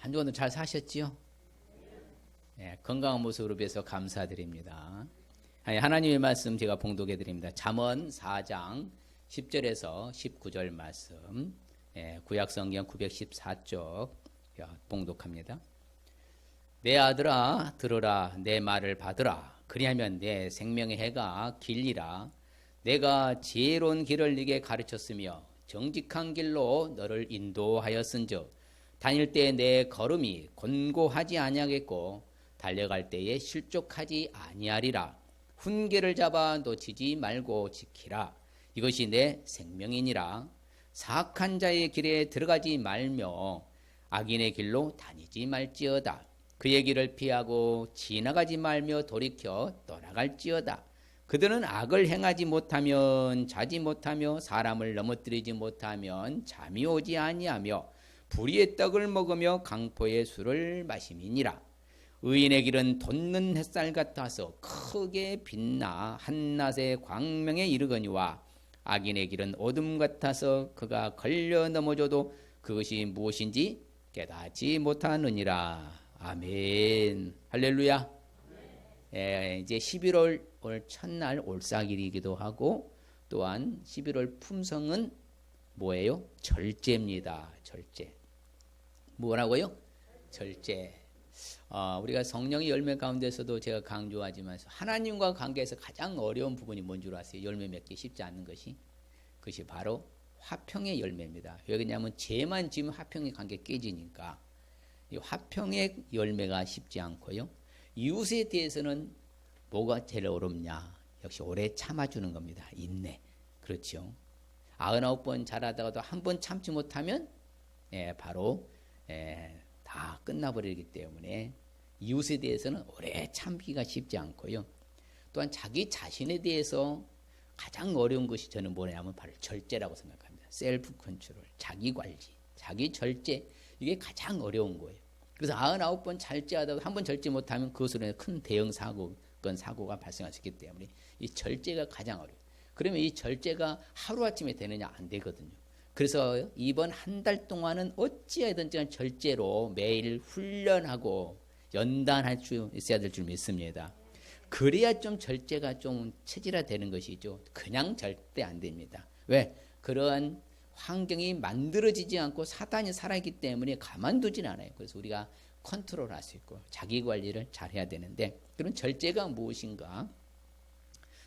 한 주 오늘 잘 사셨지요? 네, 건강한 모습으로 뵈서 감사드립니다. 하나님의 말씀 제가 봉독해 드립니다. 잠언 4장 10절에서 19절 말씀, 구약성경 914쪽 봉독합니다. 내 아들아 들으라, 내 말을 받으라. 그리하면 내 생명의 해가 길리라. 내가 지혜로운 길을 네게 가르쳤으며 정직한 길로 너를 인도하였은즉 다닐 때 내 걸음이 곤고하지 아니하겠고 달려갈 때에 실족하지 아니하리라. 훈계를 잡아 놓치지 말고 지키라. 이것이 내 생명이니라. 사악한 자의 길에 들어가지 말며 악인의 길로 다니지 말지어다. 그의 길을 피하고 지나가지 말며 돌이켜 떠나갈지어다. 그들은 악을 행하지 못하면 자지 못하며 사람을 넘어뜨리지 못하면 잠이 오지 아니하며 불의의 떡을 먹으며 강포의 술을 마심이니라. 의인의 길은 돋는 햇살 같아서 크게 빛나 한낮의 광명에 이르거니와 악인의 길은 어둠 같아서 그가 걸려 넘어져도 그것이 무엇인지 깨닫지 못하느니라. 아멘. 할렐루야. 이제 11월 오늘 첫날 올삭일이기도 하고 또한 11월 품성은 뭐예요? 절제입니다. 절제. 뭐라고요? 절제. 우리가 성령의 열매 가운데서도 제가 강조하지만 하나님과 관계에서 가장 어려운 부분이 뭔 줄 아세요? 열매 맺기 쉽지 않는 것이. 그것이 바로 화평의 열매입니다. 왜 그러냐면 죄만 지으면 화평의 관계 깨지니까. 이 화평의 열매가 쉽지 않고요. 이웃에 대해서는 뭐가 제일 어렵냐? 역시 오래 참아주는 겁니다. 인내. 그렇죠. 99번 잘하다가도 한 번 참지 못하면 바로 다 끝나버리기 때문에 이웃에 대해서는 오래 참기가 쉽지 않고요. 또한 자기 자신에 대해서 가장 어려운 것이 저는 뭐냐면 바로 절제라고 생각합니다. 셀프 컨트롤, 자기 관리, 자기 절제. 이게 가장 어려운 거예요. 그래서 99번 절제하다가 한 번 절제 못하면 그것으로 큰 대형 사고가 발생할 수 있기 때문에 이 절제가 가장 어려워요. 그러면 이 절제가 하루아침에 되느냐? 안 되거든요. 그래서 이번 한 달 동안은 어찌하든지 절제로 매일 훈련하고 연단할 수 있어야 될 줄 믿습니다. 그래야 좀 절제가 좀 체질화되는 것이죠. 그냥 절대 안 됩니다. 왜? 그러한 환경이 만들어지지 않고 사단이 살아있기 때문에 가만두진 않아요. 그래서 우리가 컨트롤할 수 있고 자기 관리를 잘해야 되는데 그럼 절제가 무엇인가?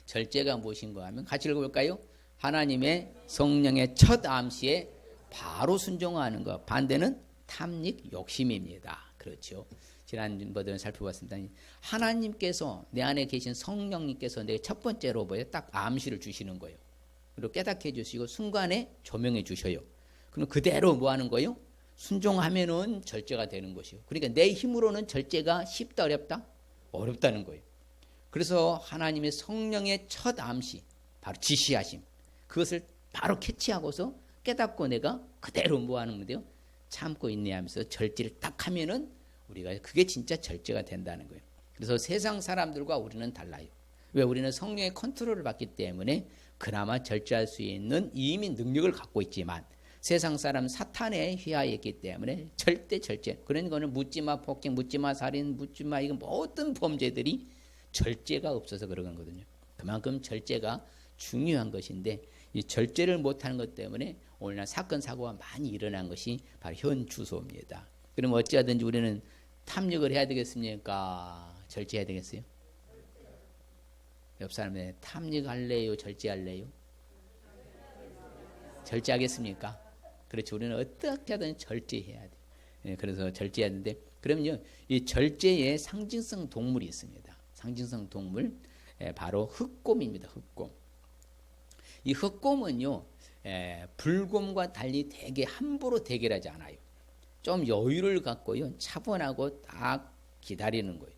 절제가 무엇인가 하면 같이 읽어볼까요? 하나님의 성령의 첫 암시에 바로 순종하는 것. 반대는 탐닉 욕심입니다. 그렇죠. 지난번에 살펴봤습니다. 하나님께서 내 안에 계신 성령님께서 내 첫 번째로 딱 암시를 주시는 거예요. 그리고 깨닫게 해주시고 순간에 조명해 주셔요. 그럼 그대로 뭐 하는 거예요? 순종하면은 절제가 되는 것이요. 그러니까 내 힘으로는 절제가 쉽다 어렵다? 어렵다는 거예요. 그래서 하나님의 성령의 첫 암시, 바로 지시하심. 그것을 바로 캐치하고서 깨닫고 내가 그대로 뭐 하는 거예요? 참고 인내하면서 절제를 딱 하면은 우리가 그게 진짜 절제가 된다는 거예요. 그래서 세상 사람들과 우리는 달라요. 왜? 우리는 성령의 컨트롤을 받기 때문에 그나마 절제할 수 있는 이미 능력을 갖고 있지만 세상 사람 사탄에 휘하여 있기 때문에 절대 절제. 그런 거는 묻지마 폭행, 묻지마 살인, 묻지마 이건 모든 범죄들이 절제가 없어서 그런 거거든요. 그만큼 절제가 중요한 것인데 이 절제를 못하는 것 때문에 오늘날 사건 사고가 많이 일어난 것이 바로 현 주소입니다. 그럼 어찌하든지 우리는 탐닉을 해야 되겠습니까? 절제해야 되겠어요? 옆 사람한테 탐닉할래요? 절제할래요? 절제하겠습니까? 그렇죠. 우리는 어떻게 하든 절제해야 돼요. 그래서 절제해야 되는데 그러면요, 이 절제에 상징성 동물이 있습니다. 상징성 동물, 바로 흑곰입니다. 흑곰. 이 흑곰은요, 불곰과 달리 되게 함부로 대결하지 않아요. 좀 여유를 갖고요, 차분하고 딱 기다리는 거예요.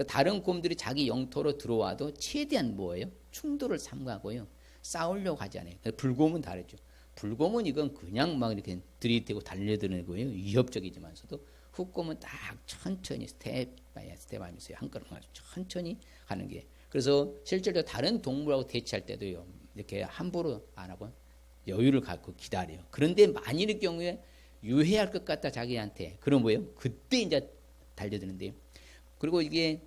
다른 곰들이 자기 영토로 들어와도 최대한 뭐예요? 충돌을 삼가고요, 싸우려고 하지 않아요. 불곰은 다르죠. 불곰은 이건 그냥 막 이렇게 들이대고 달려드는 거예요. 위협적이지만서도 흑곰은 딱 천천히 스텝 바이 스텝 하면서 한 걸음 천천히 가는 게. 그래서 실제로 다른 동물하고 대치할 때도요, 이렇게 함부로 안 하고 여유를 갖고 기다려요. 그런데 만일의 경우에 유해할 것 같다 자기한테. 그럼 뭐예요? 그때 이제 달려드는데요. 그리고 이게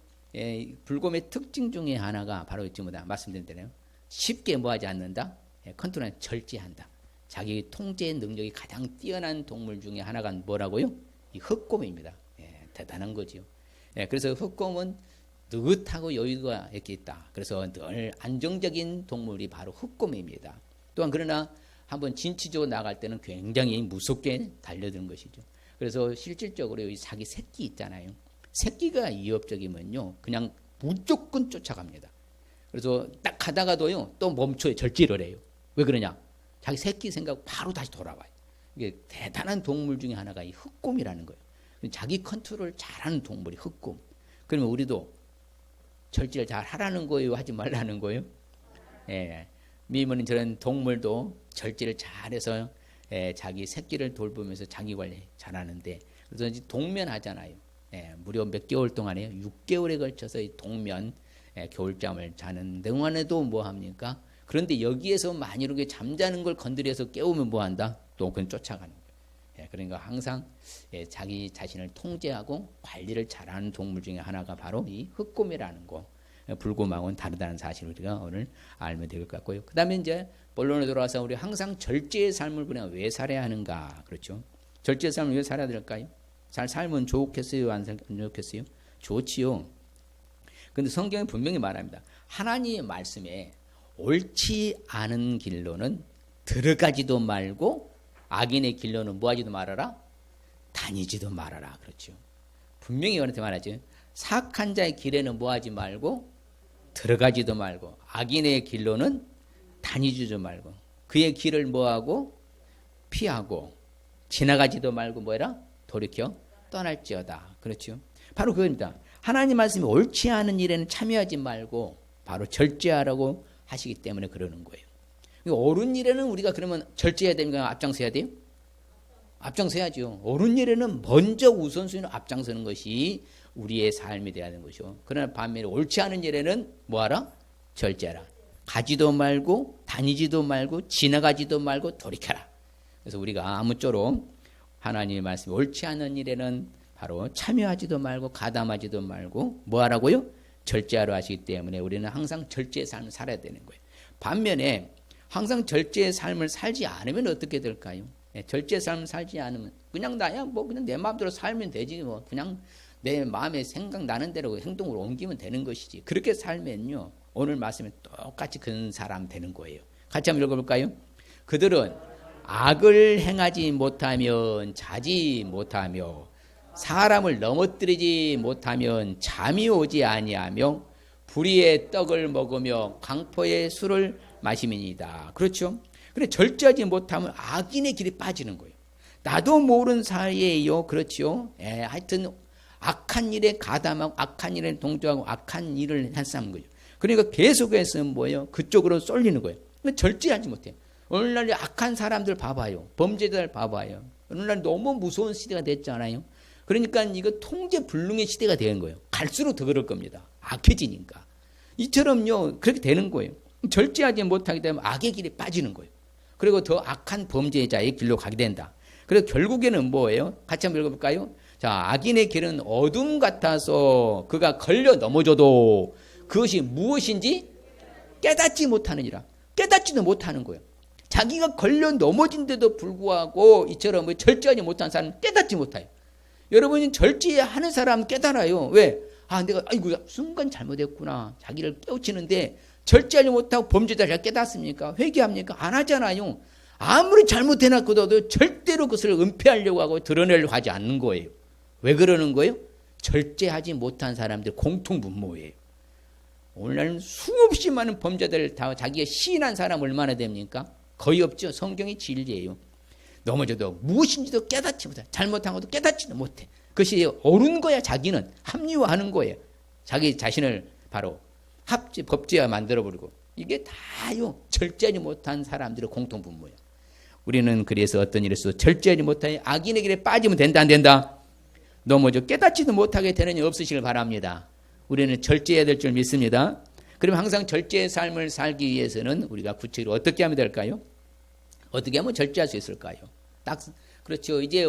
불곰의 특징 중에 하나가 바로 지금보다 말씀드린 대로 쉽게 뭐하지 않는다. 컨트롤 절제한다. 자기 통제 능력이 가장 뛰어난 동물 중에 하나가 뭐라고요? 이 흑곰입니다. 대단한 거죠. 그래서 흑곰은 느긋하고 여유가 이렇게 있다. 그래서 늘 안정적인 동물이 바로 흑곰입니다. 또한 그러나 한번 진취적으로 나갈 때는 굉장히 무섭게 달려드는 것이죠. 그래서 실질적으로 이 자기 새끼 있잖아요. 새끼가 위협적이면요, 그냥 무조건 쫓아갑니다. 그래서 딱 가다가도요, 또 멈춰요. 절제를 해요. 왜 그러냐? 자기 새끼 생각 바로 다시 돌아와요. 이게 대단한 동물 중에 하나가 이 흑곰이라는 거예요. 자기 컨트롤 잘하는 동물이 흑곰. 그러면 우리도 절제를 잘 하라는 거예요? 하지 말라는 거예요? 미모는 저런 동물도 절제를 잘해서 자기 새끼를 돌보면서 자기 관리 잘하는데, 그래서 이제 동면하잖아요. 무려 몇 개월 동안에 6개월에 걸쳐서 이 동면 겨울잠을 자는 동안에도 뭐 합니까? 그런데 여기에서 만일에 잠자는 걸 건드려서 깨우면 뭐 한다? 또 그건 쫓아가는 거예요. 그러니까 항상 자기 자신을 통제하고 관리를 잘하는 동물 중에 하나가 바로 이 흑곰이라는 거. 불곰하고는 다르다는 사실을 우리가 오늘 알면 될 것 같고요. 그 다음에 이제 본론에 돌아와서 우리 항상 절제의 삶을 우리가 왜 살아야 하는가? 그렇죠. 절제의 삶을 왜 살아야 될까요? 잘 살면 좋겠어요? 안 좋겠어요? 좋지요. 그런데 성경은 분명히 말합니다. 하나님의 말씀에 옳지 않은 길로는 들어가지도 말고 악인의 길로는 뭐하지도 말아라? 다니지도 말아라. 그렇죠. 분명히 그렇게 말하죠. 사악한 자의 길에는 뭐하지 말고 들어가지도 말고 악인의 길로는 다니지도 말고 그의 길을 뭐하고 피하고 지나가지도 말고 뭐해라? 돌이켜 떠날지어다. 그렇죠. 바로 그겁니다. 하나님 말씀이 옳지 않은 일에는 참여하지 말고 바로 절제하라고 하시기 때문에 그러는 거예요. 옳은 일에는 우리가 그러면 절제해야 됩니까? 앞장서야 돼요? 앞장서야죠. 옳은 일에는 먼저 우선순위로 앞장서는 것이 우리의 삶이 되어야 하는 것이요. 그러나 반면에 옳지 않은 일에는 뭐하라? 절제하라. 가지도 말고 다니지도 말고 지나가지도 말고 돌이켜라. 그래서 우리가 아무쪼록 하나님의 말씀이 옳지 않은 일에는 바로 참여하지도 말고 가담하지도 말고 뭐하라고요? 절제하러 하시기 때문에 우리는 항상 절제의 삶을 살아야 되는 거예요. 반면에 항상 절제의 삶을 살지 않으면 어떻게 될까요? 절제의 삶을 살지 않으면 그냥 나야 뭐 그냥 내 마음대로 살면 되지 뭐 그냥 내 마음에 생각나는 대로 행동으로 옮기면 되는 것이지. 그렇게 살면요 오늘 말씀에 똑같이 그런 사람 되는 거예요. 같이 한번 읽어볼까요? 그들은 악을 행하지 못하면 자지 못하며 사람을 넘어뜨리지 못하면 잠이 오지 아니하며 불의의 떡을 먹으며 강포의 술을 마시민이다. 그렇죠? 그래 절제하지 못하면 악인의 길에 빠지는 거예요. 나도 모르는 사이에요. 그렇죠? 하여튼 악한 일에 가담하고 악한 일에 동조하고 악한 일을 한사는 거예요. 그러니까 계속해서 뭐예요? 그쪽으로 쏠리는 거예요. 절제하지 못해요. 오늘날 악한 사람들 봐봐요. 범죄자들 봐봐요. 오늘날 너무 무서운 시대가 됐잖아요. 그러니까 이거 통제불능의 시대가 되는 거예요. 갈수록 더 그럴 겁니다. 악해지니까. 이처럼요 그렇게 되는 거예요. 절제하지 못하기 때문에 악의 길에 빠지는 거예요. 그리고 더 악한 범죄자의 길로 가게 된다. 그래서 결국에는 뭐예요? 같이 한번 읽어볼까요? 자, 악인의 길은 어둠 같아서 그가 걸려 넘어져도 그것이 무엇인지 깨닫지 못하느니라. 깨닫지도 못하는 거예요. 자기가 걸려 넘어진데도 불구하고 이처럼 절제하지 못한 사람은 깨닫지 못해요. 여러분이 절제하는 사람은 깨달아요. 왜? 내가 아이고 순간 잘못했구나. 자기를 깨우치는데 절제하지 못하고 범죄자를 깨닫습니까? 회개합니까? 안 하잖아요. 아무리 잘못해놨고도 절대로 그것을 은폐하려고 하고 드러내려고 하지 않는 거예요. 왜 그러는 거예요? 절제하지 못한 사람들 공통분모예요. 오늘날은 수없이 많은 범죄들 다 자기가 시인한 사람 얼마나 됩니까? 거의 없죠. 성경이 진리예요. 넘어져도 무엇인지도 깨닫지 못해. 잘못한 것도 깨닫지도 못해. 그것이 옳은 거야. 자기는 합리화하는 거예요. 자기 자신을 바로 법제화 만들어버리고 이게 다요 절제하지 못한 사람들의 공통분모예요. 우리는 그래서 어떤 일에서 절제하지 못하여 악인의 길에 빠지면 된다 안 된다? 넘어져 깨닫지도 못하게 되는 일 없으시길 바랍니다. 우리는 절제해야 될 줄 믿습니다. 그럼 항상 절제의 삶을 살기 위해서는 우리가 구체적으로 어떻게 하면 될까요? 어떻게 하면 절제할 수 있을까요? 딱 그렇죠. 이제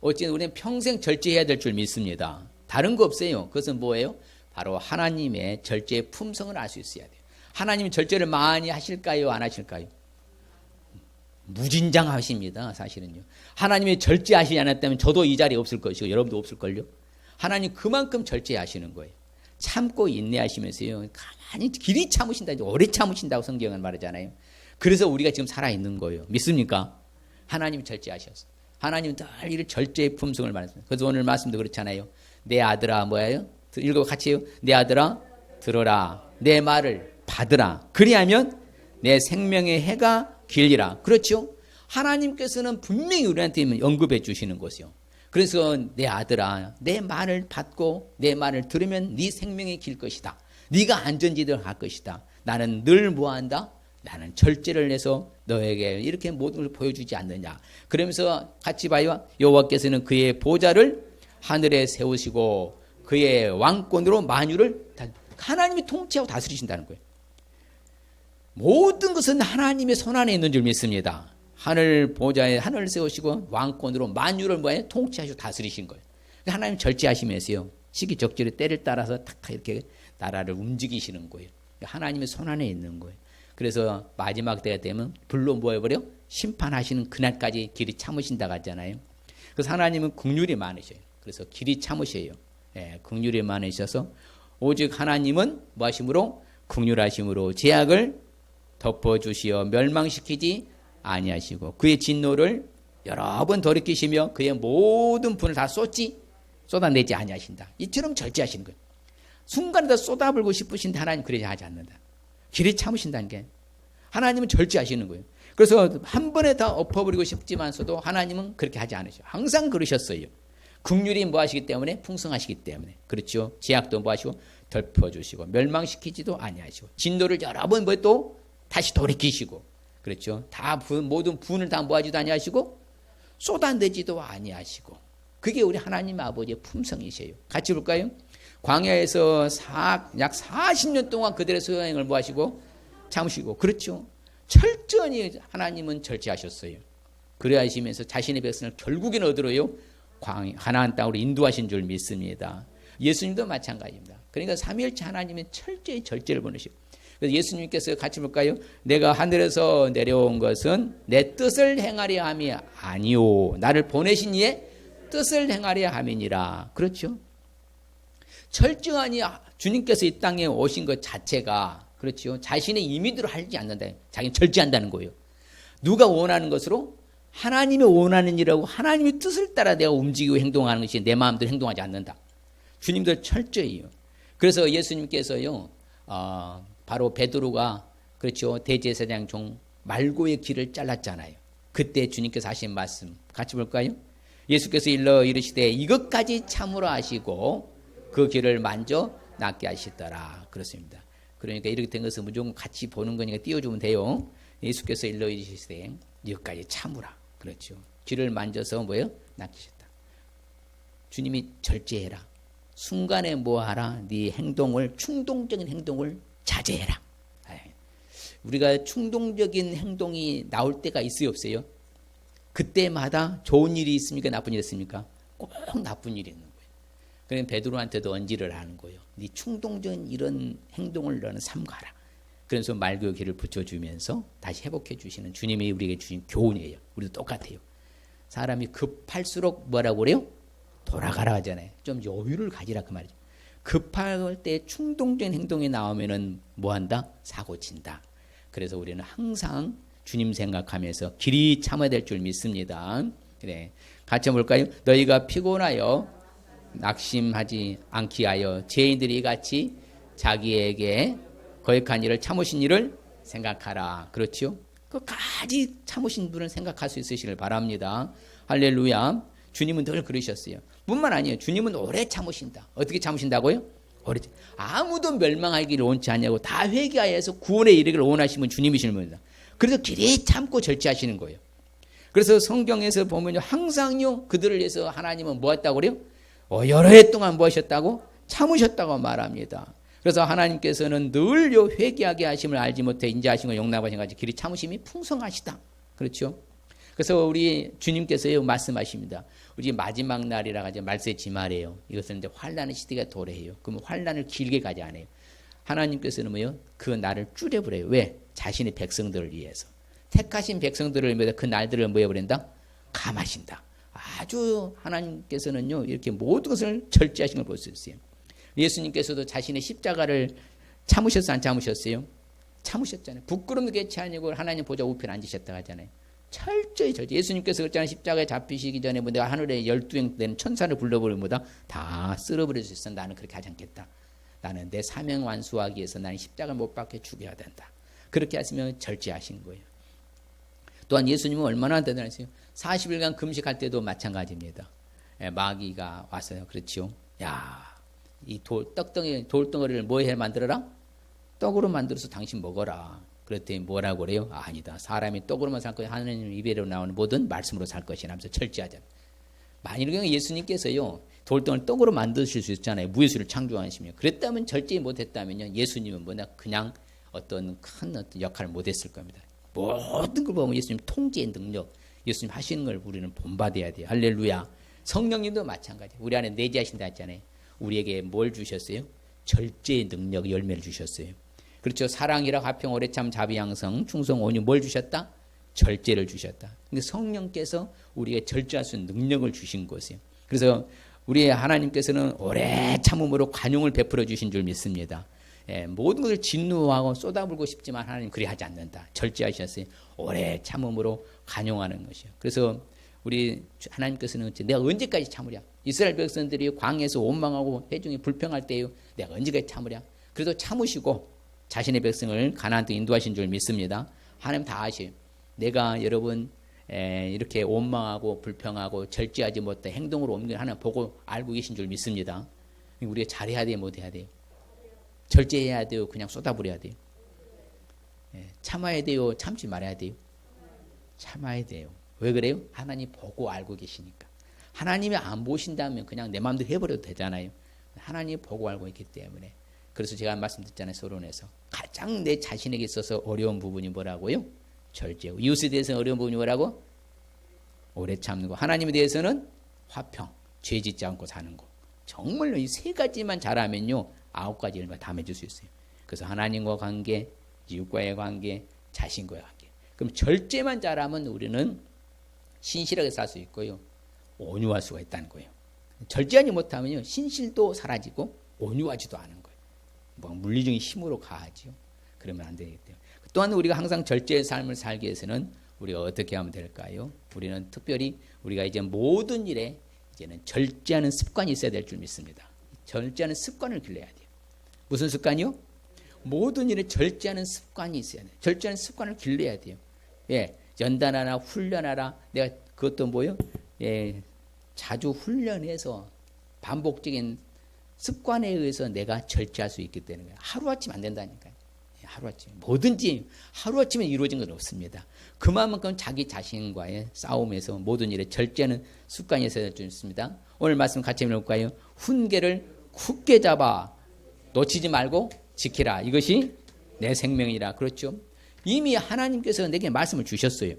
어쨌든 우리는 평생 절제해야 될 줄 믿습니다. 다른 거 없어요. 그것은 뭐예요? 바로 하나님의 절제의 품성을 알 수 있어야 돼요. 하나님이 절제를 많이 하실까요? 안 하실까요? 무진장하십니다. 사실은요. 하나님이 절제하시지 않았다면 저도 이 자리에 없을 것이고 여러분도 없을걸요. 하나님 그만큼 절제하시는 거예요. 참고 인내하시면서요. 가만히 길이 참으신다. 오래 참으신다고 성경은 말하잖아요. 그래서 우리가 지금 살아있는 거예요. 믿습니까? 하나님이 절제하셨어. 하나님은 늘 이 절제의 품성을 말했습니다. 그래서 오늘 말씀도 그렇잖아요. 내 아들아 뭐예요? 읽어 같이 해요. 내 아들아 들어라. 내 말을 받으라. 그리하면 내 생명의 해가 길리라. 그렇죠? 하나님께서는 분명히 우리한테 언급해 주시는 것이요. 그래서 내 아들아 내 말을 받고 내 말을 들으면 네 생명이 길 것이다. 네가 안전지대로 갈 것이다. 나는 늘 뭐한다? 나는 절제를 해서 너에게 이렇게 모든 걸 보여주지 않느냐. 그러면서 같이 봐요. 여호와께서는 그의 보좌를 하늘에 세우시고 그의 왕권으로 만유를 하나님이 통치하고 다스리신다는 거예요. 모든 것은 하나님의 손안에 있는 줄 믿습니다. 하늘 보좌에 하늘을 세우시고 왕권으로 만유를 뭐예요? 통치하시고 다스리신 거예요. 하나님 절제하시면서요. 시기적절히 때를 따라서 탁탁 이렇게 나라를 움직이시는 거예요. 하나님의 손안에 있는 거예요. 그래서 마지막 때가 되면 불로 모여버려 심판하시는 그날까지 길이 참으신다고 하잖아요. 그래서 하나님은 긍휼이 많으셔요. 그래서 길이 참으셔요. 예, 긍휼이 많으셔서 오직 하나님은 뭐 하심으로? 긍휼하심으로 죄악을 덮어주시어 멸망시키지 아니하시고 그의 진노를 여러 번 돌이키시며 그의 모든 분을 다 쏟아내지 아니하신다. 이처럼 절제하시는 거예요. 순간에 다 쏟아불고 싶으신데 하나님 그러지 하지 않는다. 길이 참으신다는 게 하나님은 절제하시는 거예요. 그래서 한 번에 다 엎어버리고 싶지만서도 하나님은 그렇게 하지 않으셔. 항상 그러셨어요. 긍휼이 뭐 하시기 때문에? 풍성하시기 때문에. 그렇죠. 죄악도 뭐 하시고 덮어주시고 멸망시키지도 아니하시고 진노를 여러 번 뭐 또 다시 돌이키시고 그렇죠. 다 모든 분을 다 모아지도 아니하시고 쏟아내지도 아니하시고 그게 우리 하나님 아버지의 품성이세요. 같이 볼까요? 광야에서 약 40년 동안 그들의 소행을 뭐 하시고 참으시고 그렇죠. 철저히 하나님은 절제하셨어요. 그래 하시면서 자신의 백성을 결국에는 어디로요? 가나안 땅으로 인도하신 줄 믿습니다. 예수님도 마찬가지입니다. 그러니까 삼위일체 하나님은 철저히 절제를 보내시고 그래서 예수님께서 같이 볼까요? 내가 하늘에서 내려온 것은 내 뜻을 행하려 함이 아니오. 나를 보내신 이의 뜻을 행하려 함이니라. 그렇죠? 철저하니 주님께서 이 땅에 오신 것 자체가 그렇죠. 자신의 임의대로 하지 않는다. 자기는 절제한다는 거예요. 누가 원하는 것으로? 하나님이 원하는 일하고 하나님의 뜻을 따라 내가 움직이고 행동하는 것이 내 마음대로 행동하지 않는다. 주님도 철저해요. 그래서 예수님께서요. 바로 베드로가 그렇죠. 대제사장 종 말고의 길을 잘랐잖아요. 그때 주님께서 하신 말씀 같이 볼까요? 예수께서 일러 이르시되 이것까지 참으로 하시고 그 길을 만져 낫게 하시더라. 그렇습니다. 그러니까 이렇게 된 것은 무조건 같이 보는 거니까 띄워주면 돼요. 예수께서 일러 이르시되 이것까지 참으라. 그렇죠. 길을 만져서 뭐예요? 낫게 하셨다. 주님이 절제해라. 순간에 뭐하라? 네 행동을 충동적인 행동을 자제해라. 우리가 충동적인 행동이 나올 때가 있어요, 없어요? 그때마다 좋은 일이 있습니까? 나쁜 일이 있습니까? 꼭 나쁜 일이 있는 거예요. 그러면 베드로한테도 언지를 하는 거예요. 네 충동적인 이런 행동을 너는 삼가라. 그래서 말고의 길을 붙여주면서 다시 회복해 주시는 주님이 우리에게 주신 교훈이에요. 우리도 똑같아요. 사람이 급할수록 뭐라고 그래요? 돌아가라 하잖아요. 좀 여유를 가지라 그 말이죠. 급할 때 충동적인 행동이 나오면은 뭐한다? 사고 친다. 그래서 우리는 항상 주님 생각하면서 길이 참아야 될 줄 믿습니다. 그래, 같이 볼까요? 너희가 피곤하여 낙심하지 않게 하여 죄인들이 이같이 자기에게 거역한 일을 참으신 일을 생각하라. 그렇죠? 끝까지 참으신 분을 생각할 수 있으시길 바랍니다. 할렐루야. 주님은 늘 그러셨어요. 뿐만 아니에요. 주님은 오래 참으신다. 어떻게 참으신다고요? 오래. 아무도 멸망하기를 원치 않냐고 다 회개하여서 구원에 이르기를 원하시면 주님이시는 분이다. 그래서 길이 참고 절제하시는 거예요. 그래서 성경에서 보면요. 항상요. 그들을 위해서 하나님은 뭐 했다고 그래요? 여러 해 동안 뭐 하셨다고? 참으셨다고 말합니다. 그래서 하나님께서는 늘요 회개하게 하심을 알지 못해 인자하신 걸 용납하신 것이 길이 참으심이 풍성하시다. 그렇죠? 그래서 우리 주님께서요 말씀하십니다. 우리 마지막 날이라 가지고 말세지 말이에요. 이것은 이제 환난의 시대가 도래해요. 그러면 환난을 길게 가지 않아요. 하나님께서는 뭐요? 그 날을 줄여버려요. 왜? 자신의 백성들을 위해서. 택하신 백성들을 위해서 그 날들을 뭐 해버린다? 감하신다. 아주 하나님께서는요 이렇게 모든 것을 절제하신 걸 볼 수 있어요. 예수님께서도 자신의 십자가를 참으셨어요? 안 참으셨어요? 참으셨잖아요. 부끄러움도 개치 아니고 하나님 보좌 우편에 앉으셨다고 하잖아요. 철저히 절제. 예수님께서 그랬잖아요. 십자가에 잡히시기 전에 뭐 내가 하늘에 12행 되는 천사를 불러버리면 뭐다? 다 쓸어버릴 수 있어. 나는 그렇게 하지 않겠다. 나는 내 사명 완수하기 위해서 나는 십자가를 못 박혀 죽여야 된다. 그렇게 하시면 절제하신 거예요. 또한 예수님은 얼마나 대단하세요. 40일간 금식할 때도 마찬가지입니다. 마귀가 왔어요. 그렇죠. 야, 이 돌덩어리를 뭐 해 만들어라? 떡으로 만들어서 당신 먹어라. 그랬더니 뭐라고 그래요? 아니다. 사람이 떡으로만 살 거야. 하나님 입에로 나오는 모든 말씀으로 살 것이라 하면서 절제하잖아요. 만일 예수님께서요 돌덩어리를 떡으로 만드실 수 있잖아요. 무예수를 창조하시며. 그랬다면 절제 못했다면요 예수님은 뭐냐 그냥 어떤 큰 역할을 못했을 겁니다. 모든 걸 보면 예수님 통제의 능력, 예수님 하시는 걸 우리는 본받아야 돼요. 할렐루야. 성령님도 마찬가지. 우리 안에 내재하신다 했잖아요. 우리에게 뭘 주셨어요? 절제의 능력, 열매를 주셨어요. 그렇죠. 사랑이라 화평 오래참 자비양성 충성 온유 뭘 주셨다? 절제를 주셨다. 근데 성령께서 우리에게 절제할 수 있는 능력을 주신 것이에요. 그래서 우리 하나님께서는 오래 참음으로 관용을 베풀어 주신 줄 믿습니다. 모든 것을 진노하고 쏟아불고 싶지만 하나님 그리 하지 않는다. 절제하셨어요. 오래 참음으로 관용하는 것이요. 그래서 우리 하나님께서는 내가 언제까지 참으랴? 이스라엘 백성들이 광야에서 원망하고 회중이 불평할 때요. 내가 언제까지 참으랴? 그래도 참으시고 자신의 백성을 가나안 땅에 인도하신 줄 믿습니다. 하나님 다 아셔요. 내가 여러분 이렇게 원망하고 불평하고 절제하지 못해 행동으로 옮기는 하나님 보고 알고 계신 줄 믿습니다. 우리가 잘해야 돼요? 못해야 돼요? 절제해야 돼요? 그냥 쏟아부려야 돼요? 참아야 돼요? 참지 말아야 돼요? 참아야 돼요. 왜 그래요? 하나님 보고 알고 계시니까. 하나님이 안 보신다면 그냥 내 마음대로 해버려도 되잖아요. 하나님이 보고 알고 있기 때문에. 그래서 제가 말씀드렸잖아요. 서론에서. 가장 내 자신에게 있어서 어려운 부분이 뭐라고요? 절제고. 이웃에 대해서는 어려운 부분이 뭐라고? 오래 참는 거. 하나님에 대해서는 화평, 죄 짓지 않고 사는 거. 정말로 이 세 가지만 잘하면요. 9가지 열매 다 맺을 수 있어요. 그래서 하나님과 관계, 이웃과의 관계, 자신과의 관계. 그럼 절제만 잘하면 우리는 신실하게 살 수 있고요. 온유할 수가 있다는 거예요. 절제하지 못하면요. 신실도 사라지고 온유하지도 않은 거예요. 뭐 물리적인 힘으로 가하지요. 그러면 안 되겠대요. 또한 우리가 항상 절제의 삶을 살기 위해서는 우리가 어떻게 하면 될까요? 우리는 특별히 우리가 이제 모든 일에 이제는 절제하는 습관이 있어야 될 줄 믿습니다. 절제하는 습관을 길러야 돼요. 무슨 습관이요? 모든 일에 절제하는 습관이 있어야 돼요. 절제하는 습관을 길러야 돼요. 예, 연단하라, 훈련하라. 내가 그것도 뭐요? 예, 자주 훈련해서 반복적인 습관에 의해서 내가 절제할 수 있기 때문에 하루아침 안 된다니까요. 하루아침. 뭐든지 하루아침에 이루어진 건 없습니다. 그만큼 자기 자신과의 싸움에서 모든 일에 절제하는 습관이 있어야 될 줄 믿습니다. 오늘 말씀 같이 읽어볼까요? 훈계를 굳게 잡아 놓치지 말고 지키라. 이것이 내 생명이라. 그렇죠? 이미 하나님께서 내게 말씀을 주셨어요.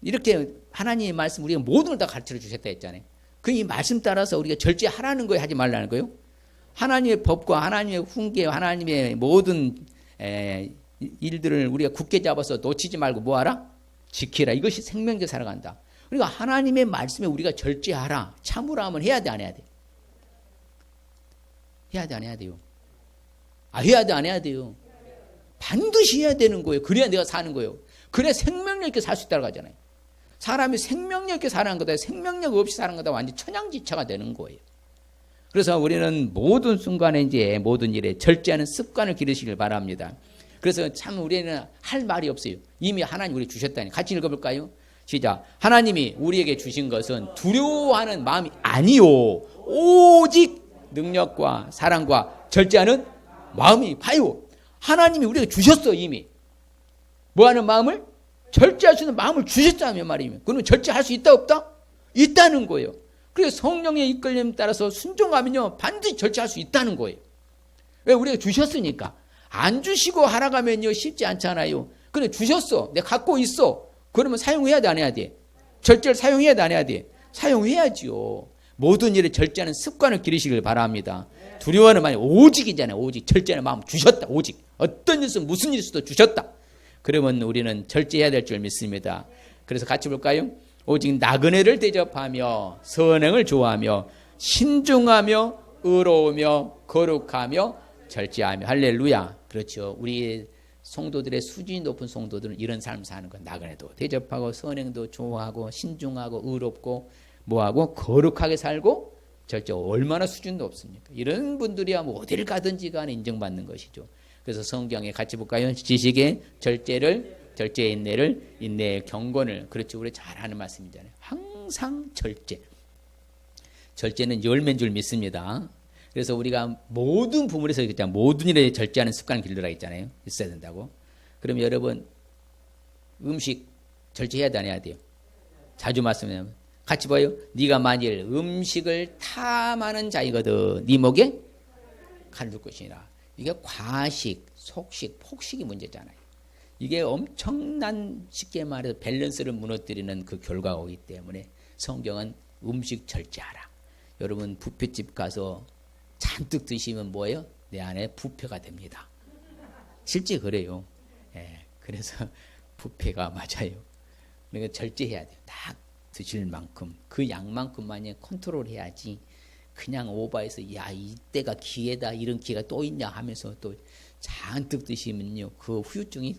이렇게 하나님의 말씀 우리가 모든 걸 다 가르쳐 주셨다 했잖아요. 그 이 말씀 따라서 우리가 절제하라는 거예요? 하지 말라는 거예요? 하나님의 법과 하나님의 훈계, 하나님의 모든 일들을 우리가 굳게 잡아서 놓치지 말고 뭐하라? 지키라. 이것이 생명계 살아간다. 그러니까 하나님의 말씀에 우리가 절제하라. 참으라 하면 해야 돼, 안 해야 돼? 해야 돼, 안 해야 돼요? 해야 돼, 안 해야 돼요? 반드시 해야 되는 거예요. 그래야 내가 사는 거예요. 그래야 생명력 있게 살 수 있다고 하잖아요. 사람이 생명력 있게 사는 것보다 생명력 없이 사는 것보다 완전 천양지차가 되는 거예요. 그래서 우리는 모든 순간에 이제 모든 일에 절제하는 습관을 기르시길 바랍니다. 그래서 참 우리는 할 말이 없어요. 이미 하나님 우리 주셨다니. 같이 읽어볼까요? 시작. 하나님이 우리에게 주신 것은 두려워하는 마음이 아니요. 오직 능력과 사랑과 절제하는 마음이 봐요. 하나님이 우리에게 주셨어 이미. 뭐하는 마음을? 절제할 수 있는 마음을 주셨다면 말이에요. 그러면 절제할 수 있다 없다? 있다는 거예요. 그래서 성령의 이끌림 따라서 순종하면요 반드시 절제할 수 있다는 거예요. 왜? 우리가 주셨으니까. 안 주시고 하라가면요 쉽지 않잖아요. 근데 주셨어. 내가 갖고 있어. 그러면 사용해야 돼, 안 해야 돼? 절제를 사용해야 돼, 안 해야 돼? 사용해야지요. 모든 일에 절제하는 습관을 기르시길 바랍니다. 두려워하는 마음이 오직이잖아요. 오직. 절제하는 마음 주셨다. 오직. 어떤 일은 무슨 일수도 주셨다. 그러면 우리는 절제해야 될 줄 믿습니다. 그래서 같이 볼까요? 오직 나그네를 대접하며 선행을 좋아하며 신중하며 의로우며 거룩하며 절제하며. 할렐루야. 그렇죠. 우리 성도들의 수준이 높은 성도들은 이런 삶 사는 거. 나그네도 대접하고 선행도 좋아하고 신중하고 의롭고 뭐하고 거룩하게 살고 절제. 얼마나 수준도 없습니까? 이런 분들이야 뭐 어디를 가든지 간에 인정받는 것이죠. 그래서 성경에 같이 볼까요? 지식의 절제의 인내를, 인내의 경건을. 그렇죠. 우리 잘 하는 말씀이잖아요. 항상 절제. 절제는 열매인 줄 믿습니다. 그래서 우리가 모든 부분에서 있잖아요. 모든 일에 절제하는 습관을 길러라 했잖아요. 있어야 된다고. 그럼 여러분 음식 절제해야 돼, 안 해야 돼요? 자주 말씀하면 같이 봐요. 네가 만일 음식을 탐하는 자이거든 네 목에 칼 둘 것이니라. 이게 과식, 속식, 폭식이 문제잖아요. 이게 엄청난, 쉽게 말해서 밸런스를 무너뜨리는 그 결과가 오기 때문에 성경은 음식 절제하라. 여러분 뷔페집 가서 잔뜩 드시면 뭐예요? 내 안에 부패가 됩니다. 실제 그래요. 예, 그래서 부패가 맞아요. 그러니까 절제해야 돼요. 딱 드실 만큼 그 양만큼만이 컨트롤해야지. 그냥 오버해서 야 이때가 기회다, 이런 기회가 또 있냐 하면서 또 잔뜩 드시면요 그 후유증이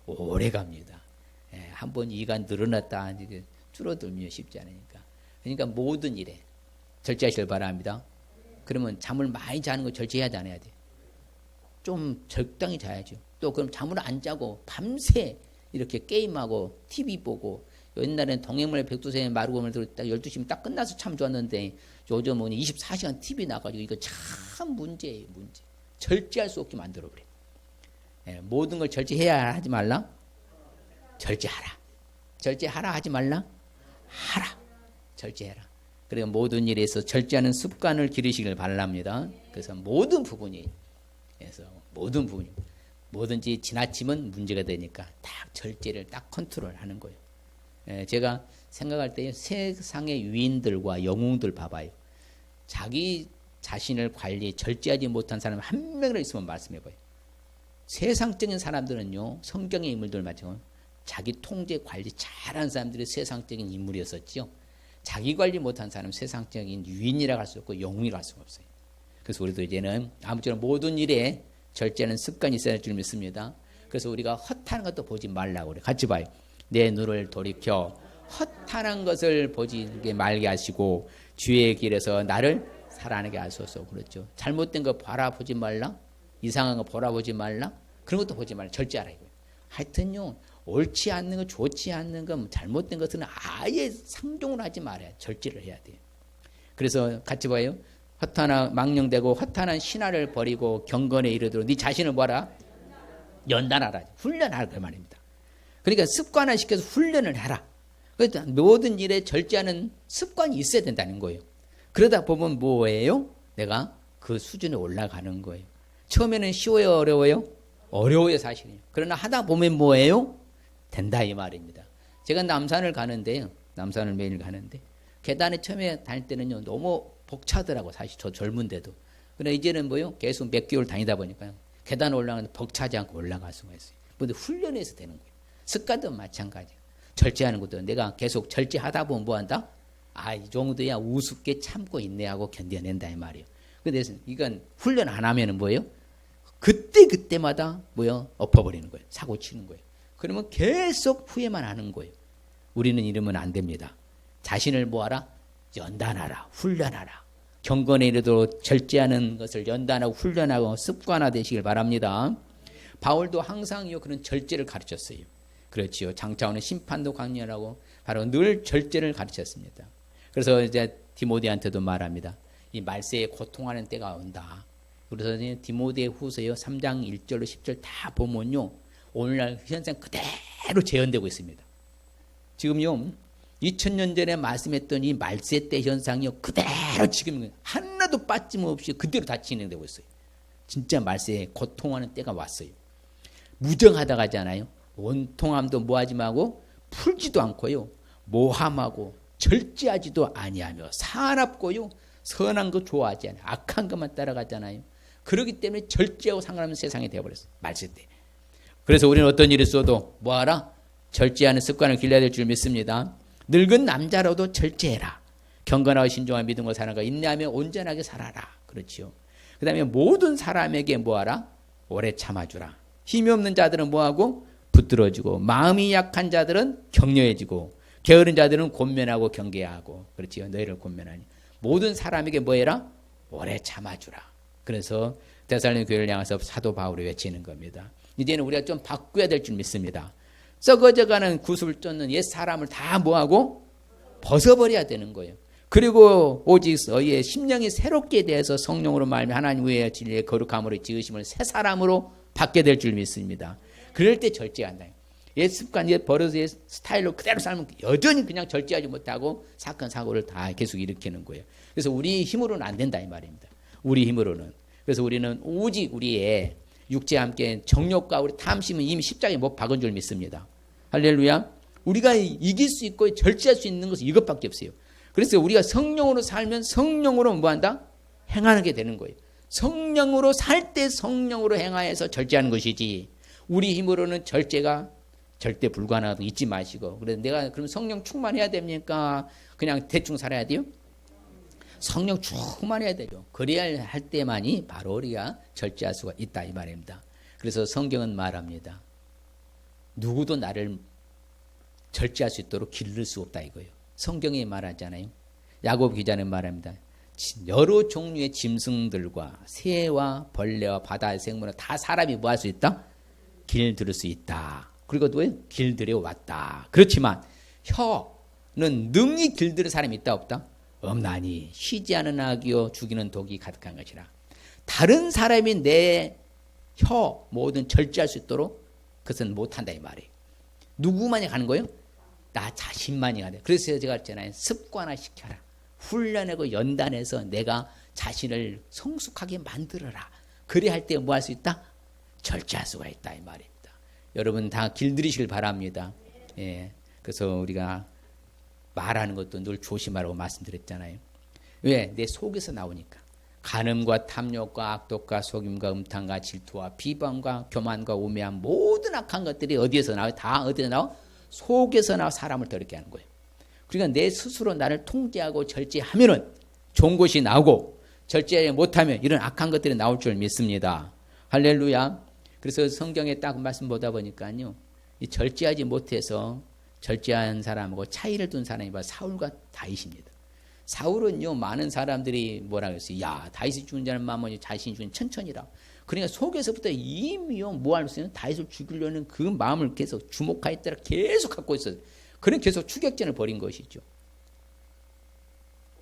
오래 갑니다. 예, 한번 이가 늘어났다 줄어들면 쉽지 않으니까. 그러니까 모든 일에 절제하시길 바랍니다. 그러면 잠을 많이 자는 거 절제해야 돼, 안 해야 돼? 좀 적당히 자야죠. 또 그럼 잠을 안 자고 밤새 이렇게 게임하고 TV 보고. 옛날에는 동해물 백두산의 마루곰을 들고 딱 12시면 딱 끝나서 참 좋았는데 요즘은 24시간 TV 나가지고 이거 참 문제예요, 문제. 절제할 수 없게 만들어버려. 예, 모든 걸 절제해야 하지 말라? 절제하라. 절제하라 하지 말라? 하라. 절제해라. 그리고 모든 일에서 절제하는 습관을 기르시길 바랍니다. 그래서 모든 부분이, 그래서 모든 부분이, 뭐든지 지나치면 문제가 되니까 딱 절제를 딱 컨트롤하는 거예요. 제가 생각할 때 세상의 유인들과 영웅들 봐봐요. 자기 자신을 관리, 절제하지 못한 사람 한 명이라도 있으면 말씀해봐요. 세상적인 사람들은요, 성경의 인물들 마찬가지로 자기 통제 관리 잘하는 사람들이 세상적인 인물이었었죠. 자기 관리 못한 사람은 세상적인 유인이라고 할 수 없고 영웅이라고 할 수가 없어요. 그래서 우리도 이제는 아무쪼록 모든 일에 절제하는 습관이 있어야 할 줄 믿습니다. 그래서 우리가 헛하는 것도 보지 말라고 그래요. 같이 봐요. 내 눈을 돌이켜 헛하는 것을 보지 말게 하시고 주의 길에서 나를 살아나게 하소서. 그렇죠. 잘못된 거 바라보지 말라. 이상한 거 바라보지 말라. 그런 것도 보지 말라. 절제하라 이거예요. 하여튼요. 옳지 않는 거, 좋지 않는 거, 잘못된 것은 아예 상종을 하지 말아야 절제를 해야 돼요. 그래서 같이 봐요. 허탄한 망령되고 허탄한 신화를 버리고 경건에 이르도록 네 자신을 뭐하라? 연단하라. 훈련하라 그 말입니다. 그러니까 습관화시켜서 훈련을 해라. 그러니까 모든 일에 절제하는 습관이 있어야 된다는 거예요. 그러다 보면 뭐예요? 내가 그 수준에 올라가는 거예요. 처음에는 쉬워요, 어려워요? 어려워요, 사실은. 그러나 하다 보면 뭐예요? 된다 이 말입니다. 제가 남산을 가는데요. 남산을 매일 가는데 계단에 처음에 다닐 때는요 너무 벅차더라고. 사실 저 젊은데도. 그러나 이제는 뭐요? 계속 몇 개월 다니다 보니까 계단 올라가는데 벅차지 않고 올라갈 수가 있어요. 근데 훈련해서 되는 거예요. 습관도 마찬가지예요. 절제하는 것도 내가 계속 절제하다 보면 뭐한다? 아, 이 정도야 우습게 참고 인내하고 견뎌낸다 이 말이에요. 근데 이건 훈련 안 하면은 뭐예요? 그때마다 뭐요? 엎어버리는 거예요. 사고 치는 거예요. 그러면 계속 후회만 하는 거예요. 우리는 이러면 안 됩니다. 자신을 뭐하라? 연단하라. 훈련하라. 경건에 이르도록 절제하는 것을 연단하고 훈련하고 습관화되시길 바랍니다. 바울도 항상요 그런 절제를 가르쳤어요. 그렇지요. 장차오는 심판도 강렬하고 바로 늘 절제를 가르쳤습니다. 그래서 이제 디모데한테도 말합니다. 이 말세에 고통하는 때가 온다. 그래서 디모데 후서요 3장 1절로 10절 다 보면요 오늘날 현상 그대로 재현되고 있습니다. 지금요 2000년 전에 말씀했던 이 말세 때 현상이요 그대로 지금 하나도 빠짐없이 그대로 다 진행되고 있어요. 진짜 말세에 고통하는 때가 왔어요. 무정하다 가잖아요. 원통함도 뭐하지 말고 풀지도 않고요. 모함하고 절제하지도 아니하며 사납고요 선한 거 좋아하지 않아요. 악한 것만 따라가잖아요. 그렇기 때문에 절제하고 상관없는 세상이 되어버렸어요. 말세 때. 그래서 우리는 어떤 일이 있어도 뭐하라? 절제하는 습관을 길러야 될 줄 믿습니다. 늙은 남자라도 절제해라. 경건하고 신중한 믿음과 사랑과 인내하며 온전하게 살아라. 그렇지요. 그 다음에 모든 사람에게 뭐하라? 오래 참아주라. 힘이 없는 자들은 뭐하고? 붙들어주고 마음이 약한 자들은 격려해주고 게으른 자들은 권면하고 경계하고 그렇지요. 너희를 권면하니 모든 사람에게 뭐해라? 오래 참아주라. 그래서 데살로니가 교회를 향해서 사도 바울이 외치는 겁니다. 이제는 우리가 좀 바꿔야 될 줄 믿습니다. 썩어져가는 구슬 쫓는 옛 사람을 다 뭐하고? 벗어버려야 되는 거예요. 그리고 오직 너희의 심령이 새롭게 대해서 성령으로 말하며 하나님 외에 진리의 거룩함으로 지으심을 새 사람으로 받게 될 줄 믿습니다. 그럴 때 절제한다. 옛 습관, 옛 버릇, 옛 스타일로 그대로 살면 여전히 그냥 절제하지 못하고 사건, 사고를 다 계속 일으키는 거예요. 그래서 우리 힘으로는 안 된다 이 말입니다. 우리 힘으로는. 그래서 우리는 오직 우리의 육체와 함께 정욕과 우리 탐심은 이미 십자가에 못 박은 줄 믿습니다. 할렐루야. 우리가 이길 수 있고 절제할 수 있는 것은 이것밖에 없어요. 그래서 우리가 성령으로 살면 성령으로 뭐한다? 행하게 되는 거예요. 성령으로 살 때 성령으로 행하여서 절제하는 것이지 우리 힘으로는 절제가 절대 불가능하다고 잊지 마시고. 그래서 내가 그럼 성령 충만해야 됩니까? 그냥 대충 살아야 돼요? 성령 충만해야 되죠. 그래야 할 때만이 바로 우리가 절제할 수가 있다 이 말입니다. 그래서 성경은 말합니다. 누구도 나를 절제할 수 있도록 기를 수 없다 이거예요. 성경이 말하잖아요. 야고보 기자는 말합니다. 여러 종류의 짐승들과 새와 벌레와 바다의 생물은 다 사람이 뭐 할 수 있다? 길들일 수 있다. 그리고 또 길들여 왔다. 그렇지만 혀는 능히 길들일 사람이 있다 없다? 없나니 쉬지 않은 악이요 죽이는 독이 가득한 것이라. 다른 사람이 내 혀 모든 절제할 수 있도록 그것은 못한다 이 말이에요. 누구만이 가는 거예요? 나 자신만이 가야 돼. 그래서 제가 했잖아요. 습관화시켜라. 훈련하고 연단해서 내가 자신을 성숙하게 만들어라. 그래 할 때 뭐 할 수 있다? 절제할 수가 있다 이 말입니다. 여러분 다 길들이시길 바랍니다. 예. 그래서 우리가 말하는 것도 늘 조심하라고 말씀드렸잖아요. 왜? 내 속에서 나오니까. 간음과 탐욕과 악독과 속임과 음탕과 질투와 비방과 교만과 우매한 모든 악한 것들이 어디에서 나와요? 다 어디에서 나와? 속에서 나와 사람을 더럽게 하는 거예요. 그러니까 내 스스로 나를 통제하고 절제하면은 좋은 것이 나오고 절제 못하면 이런 악한 것들이 나올 줄 믿습니다. 할렐루야. 그래서 성경에 딱 말씀 보다 보니까요. 이 절제하지 못해서 절제한 사람하고 차이를 둔 사람이 바로 사울과 다윗입니다. 사울은요 많은 사람들이 뭐라 그랬어요. 야 다윗이 죽은 자는 마음은 자신이 죽은 천천히라. 그러니까 속에서부터 이미요 뭐할 수 있는 다윗을 죽이려는 그 마음을 계속 주목하였더라 계속 갖고 있어요. 그런 계속 추격전을 벌인 것이죠.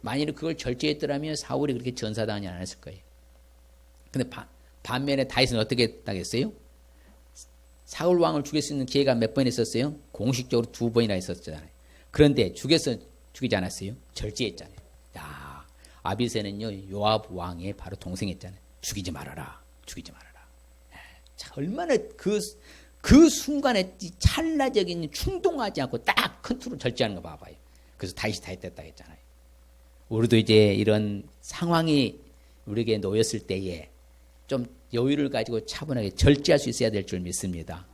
만일 그걸 절제했더라면 사울이 그렇게 전사당하지 않았을 거예요. 근데 반면에 다윗은 어떻게 당했어요? 사울 왕을 죽일 수 있는 기회가 몇 번 있었어요? 공식적으로 2번이나 있었잖아요. 그런데 죽이지 않았어요? 절제했잖아요. 야, 아비새는요 요압 왕의 바로 동생했잖아요. 죽이지 말아라. 죽이지 말아라. 자, 얼마나 그 순간에 찰나적인 충동하지 않고 딱 컨트롤 절제하는 거 봐봐요. 그래서 다윗이 됐다 했잖아요. 우리도 이제 이런 상황이 우리에게 놓였을 때에 좀 여유를 가지고 차분하게 절제할 수 있어야 될 줄 믿습니다.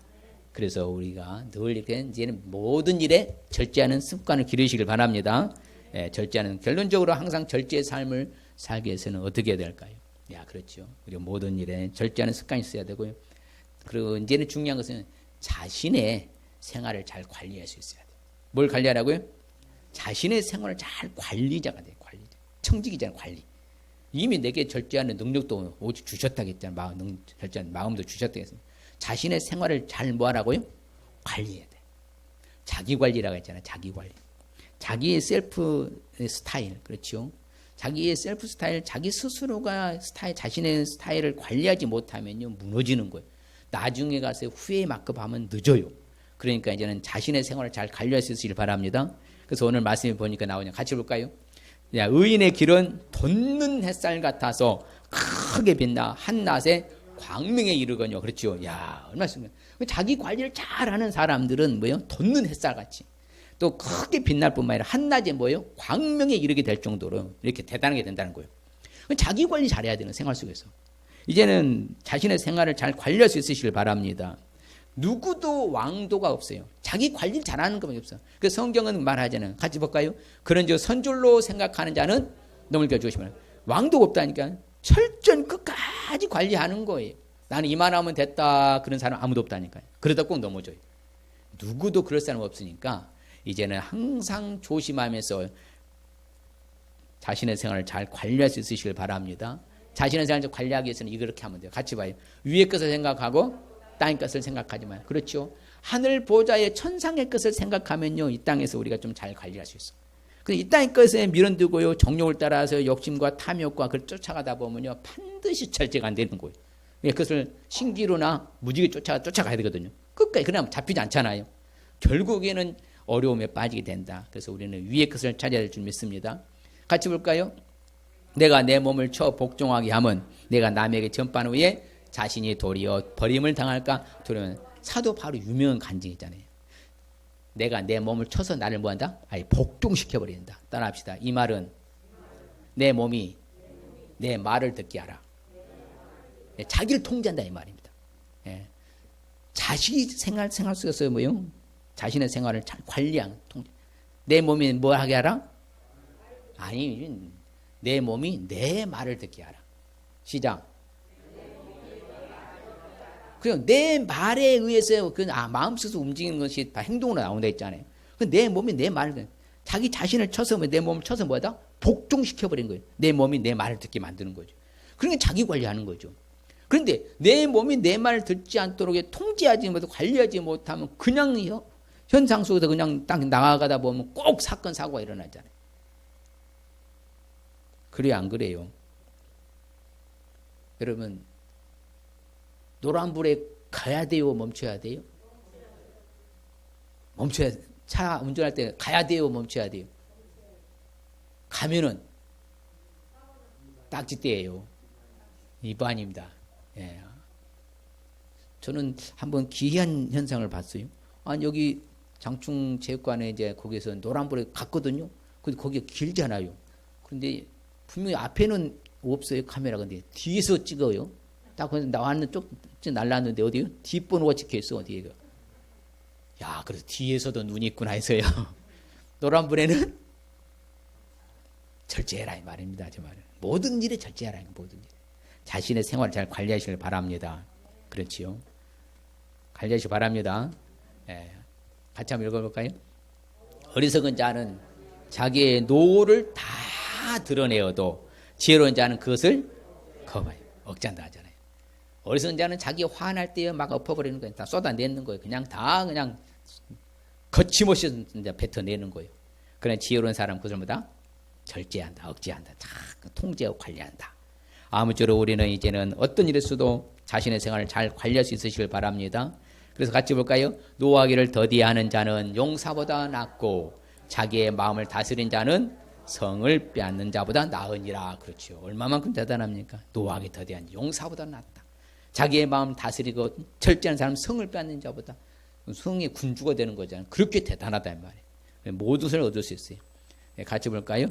그래서 우리가 늘 이렇게 이제는 모든 일에 절제하는 습관을 기르시길 바랍니다. 예, 절제하는 결론적으로 항상 절제의 삶을 살기 위해서는 어떻게 해야 될까요? 야, 그렇죠. 그리고 모든 일에 절제하는 습관이 있어야 되고요. 그리고 이제는 중요한 것은 자신의 생활을 잘 관리할 수 있어야 돼요. 뭘 관리하라고요? 자신의 생활을 잘 관리자가 돼요. 관리자. 청지기자는 관리. 이미 내게 절제하는 능력도 오직 주셨다겠잖아요. 절제하는 마음도 주셨다겠습니다. 자신의 생활을 잘 뭐하라고요? 관리해야 돼. 자기 관리라고 했잖아요. 자기 관리. 자기의 셀프 스타일. 그렇죠. 자기의 셀프 스타일, 자기 스스로가 자신의 스타일을 관리하지 못하면요, 무너지는 거예요. 나중에 가서 후회에 막급하면 늦어요. 그러니까 이제는 자신의 생활을 잘 관리할 수 있으길 바랍니다. 그래서 오늘 말씀에 보니까 나오냐. 같이 볼까요? 야, 의인의 길은 돋는 햇살 같아서 크게 빛나 한낮에 광명에 이르거니와. 그렇죠. 야, 얼마나 자기 관리를 잘하는 사람들은 뭐예요? 돋는 햇살 같이. 또 크게 빛날 뿐만 아니라 한낮에 뭐예요? 광명에 이르게 될 정도로 이렇게 대단하게 된다는 거예요. 자기 관리 잘해야 되는 생활 속에서. 이제는 자신의 생활을 잘 관리할 수 있으시길 바랍니다. 누구도 왕도가 없어요. 자기 관리를 잘하는 것밖에 없어요. 그래서 성경은 말하잖아요. 같이 볼까요? 그런즉 선줄로 생각하는 자는 넘을 주시면 왕도가 없다니까. 철저히 끝까지 관리하는 거예요. 나는 이만하면 됐다 그런 사람 아무도 없다니까요. 그러다 꼭 넘어져요. 누구도 그럴 사람 없으니까 이제는 항상 조심하면서 자신의 생활을 잘 관리할 수 있으시길 바랍니다. 자신의 생활을 관리하기 위해서는 이렇게 하면 돼요. 같이 봐요. 위의 것을 생각하고 땅의 것을 생각하지 마요. 그렇죠? 하늘 보좌의 천상의 것을 생각하면요, 이 땅에서 우리가 좀 잘 관리할 수 있어요. 근데 이 땅의 것에 밀어두고요, 정욕을 따라서 욕심과 탐욕과 그걸 쫓아가다 보면요, 반드시 절제가 안 되는 거예요. 그것을 신기루나 무지개 쫓아가야 되거든요. 끝까지. 그러면 잡히지 않잖아요. 결국에는 어려움에 빠지게 된다. 그래서 우리는 위의 것을 찾아야 될 줄 믿습니다. 같이 볼까요? 내가 내 몸을 쳐 복종하게 하면 내가 남에게 전파한 후에 자신이 도리어 버림을 당할까 두려면 사도 바로 유명한 간증이잖아요. 내가 내 몸을 쳐서 나를 뭐한다? 아니 복종시켜버린다. 따라합시다. 이 말은 내 몸이 내 말을 듣게 하라. 자기를 통제한다 이 말입니다. 예. 자식이 생활 속에서 뭐요? 자신의 생활을 잘 관리하는 통제. 내 몸이 뭐 하게 하라? 아니 내 몸이 내 말을 듣게 하라. 시작. 그냥 내 말에 의해서 마음속에서 움직이는 것이 다 행동으로 나온다 했잖아요. 내 몸이 내 말을 자기 자신을 쳐서 내 몸을 쳐서 뭐다? 복종시켜버린 거예요. 내 몸이 내 말을 듣게 만드는 거죠. 그러니까 자기 관리하는 거죠. 그런데 내 몸이 내 말을 듣지 않도록 통제하지 못하고 관리하지 못하면 그냥 현상 속에서 그냥 딱 나가다 보면 꼭 사건 사고가 일어나잖아요. 그래요, 안 그래요? 여러분, 노란불에 가야 돼요, 멈춰야 돼요? 멈춰야, 차 운전할 때 가야 돼요, 멈춰야 돼요? 가면은 딱지떼예요. 위반입니다. 예. 저는 한번 기이한 현상을 봤어요. 아니, 여기 장충체육관에 이제 거기서 노란불에 갔거든요. 근데 거기가 길잖아요. 그런데 분명히 앞에는 없어요, 카메라가. 근데 뒤에서 찍어요. 딱 거기서 나왔는데 쪽 날랐는데 어디요? 뒷번호가 찍혀 있어, 어디에. 야, 그래서 뒤에서도 눈이 있구나 해서요. 노란불에는 절제해라 이 말입니다. 저 말은. 모든 일에 절제해라, 모든 일. 자신의 생활을 잘 관리하시길 바랍니다. 그렇지요? 관리하시기 바랍니다. 예. 같이 한번 읽어볼까요? 어리석은 자는 자기의 노를 다 드러내어도 지혜로운 자는 그것을 거봐요. 억제한다 하잖아요. 어리석은 자는 자기 화날 때 막 엎어버리는 거예요. 다 쏟아내는 거예요. 그냥 거침없이 뱉어내는 거예요. 그러나 지혜로운 사람은 그것을 뭐다? 절제한다, 억제한다, 다 통제하고 관리한다. 아무쪼록 우리는 이제는 어떤 일에서도 자신의 생활을 잘 관리할 수 있으시길 바랍니다. 그래서 같이 볼까요? 노하기를 더디하는 자는 용사보다 낫고 자기의 마음을 다스린 자는 성을 빼앗는 자보다 나으니라. 그렇죠. 얼마만큼 대단합니까? 노하기 더디한 용사보다 낫다. 자기의 마음 다스리고 철저한 사람은 성을 빼앗는 자보다 성의 군주가 되는 거잖아요. 그렇게 대단하다 이 말이에요. 모든 것을 얻을 수 있어요. 같이 볼까요?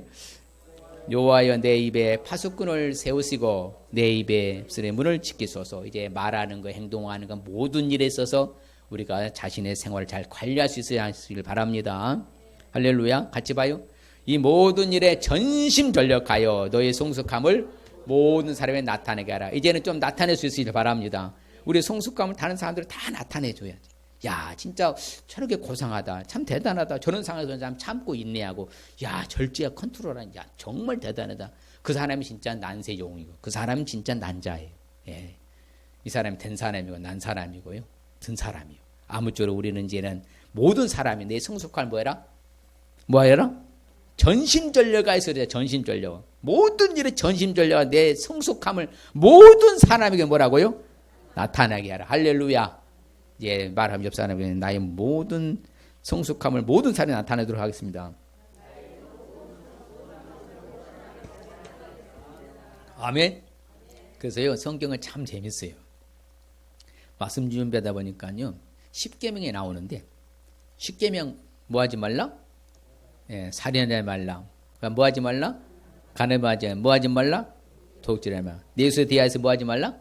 여호와여 내 입에 파수꾼을 세우시고 내 입에 입술의 문을 지키소서. 이제 말하는 거, 행동하는 거 모든 일에 있어서 우리가 자신의 생활을 잘 관리할 수 있어야 하시길 바랍니다. 할렐루야. 같이 봐요. 이 모든 일에 전심전력하여 너의 성숙함을 모든 사람에 나타내게 하라. 이제는 좀 나타낼 수 있으길 바랍니다. 우리 성숙함을 다른 사람들 다 나타내줘야지. 야, 진짜 저렇게 고상하다. 참 대단하다. 저런 상황에서 참 참고 인내하고, 야, 절제야 컨트롤하는, 야, 정말 대단하다. 그 사람이 진짜 난세종이고, 그 사람이 진짜 난자예요. 예. 이 사람이 된 사람이고, 난 사람이고요. 든 사람이요. 아무쪼록 우리는 이제는 모든 사람이 내 성숙함을 뭐해라? 뭐해라? 전심전력하여서 그래, 전심전력. 모든 일에 전심전력과 내 성숙함을 모든 사람에게 뭐라고요? 나타나게 하라. 할렐루야. 예, 말하면 옆 사람에게 나의 모든 성숙함을 모든 사람에 나타내도록 하겠습니다. 아멘. 그래서요, 성경은 참 재밌어요. 말씀 준비하다 보니까요, 10계명에 나오는데 10계명 뭐 하지 말라? 살인하지 말라. 그러니까 뭐 하지 말라? 간음하지 말라. 뭐 하지 말라? 도둑질하지 말라. 내 이웃에 대하여서 뭐 하지 말라?